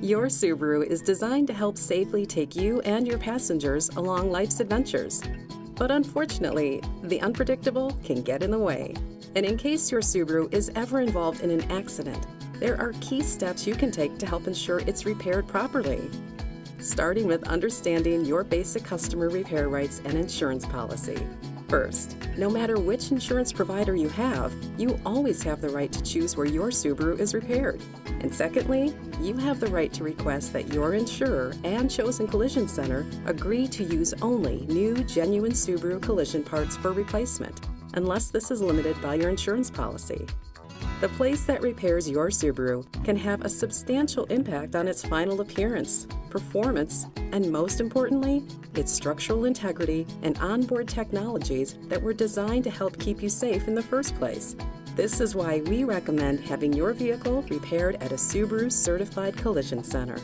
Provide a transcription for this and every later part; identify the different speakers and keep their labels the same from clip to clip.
Speaker 1: Your Subaru is designed to help safely take you and your passengers along life's adventures. But unfortunately, the unpredictable can get in the way. And in case your Subaru is ever involved in an accident, there are key steps you can take to help ensure it's repaired properly. Starting with understanding your basic customer repair rights and insurance policy. First, no matter which insurance provider you have, you always have the right to choose where your Subaru is repaired. And secondly, you have the right to request that your insurer and chosen collision center agree to use only new, genuine Subaru collision parts for replacement, unless this is limited by your insurance policy. The place that repairs your Subaru can have a substantial impact on its final appearance, performance, and most importantly, its structural integrity and onboard technologies that were designed to help keep you safe in the first place. This is why we recommend having your vehicle repaired at a Subaru Certified Collision Center.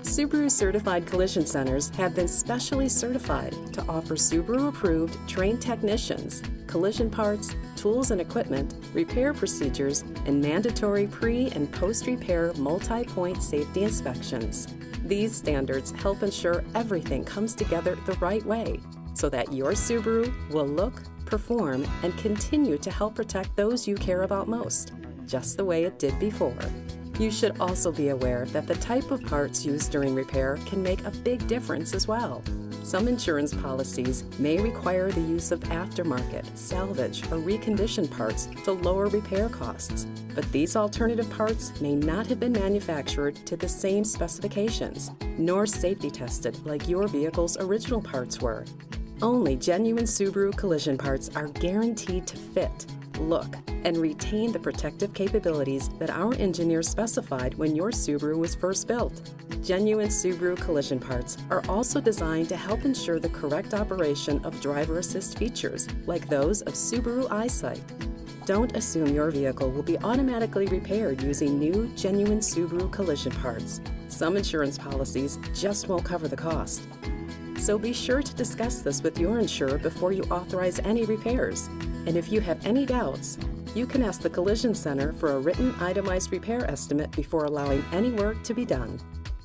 Speaker 1: Subaru Certified Collision Centers have been specially certified to offer Subaru-approved trained technicians, collision parts, tools and equipment, repair procedures, and mandatory pre- and post-repair multi-point safety inspections. These standards help ensure everything comes together the right way so that your Subaru will look, perform, and continue to help protect those you care about most, just the way it did before. You should also be aware that the type of parts used during repair can make a big difference as well. Some insurance policies may require the use of aftermarket, salvage, or reconditioned parts to lower repair costs, but these alternative parts may not have been manufactured to the same specifications, nor safety tested like your vehicle's original parts were. Only genuine Subaru collision parts are guaranteed to fit, look, and retain the protective capabilities that our engineers specified when your Subaru was first built. Genuine Subaru collision parts are also designed to help ensure the correct operation of driver assist features, like those of Subaru EyeSight. Don't assume your vehicle will be automatically repaired using new, genuine Subaru collision parts. Some insurance policies just won't cover the cost. So be sure to discuss this with your insurer before you authorize any repairs. And if you have any doubts, you can ask the Collision Center for a written itemized repair estimate before allowing any work to be done.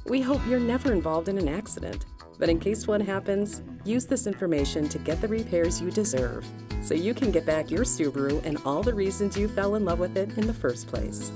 Speaker 1: We hope you're never involved in an accident, but in case one happens, use this information to get the repairs you deserve so you can get back your Subaru and all the reasons you fell in love with it in the first place.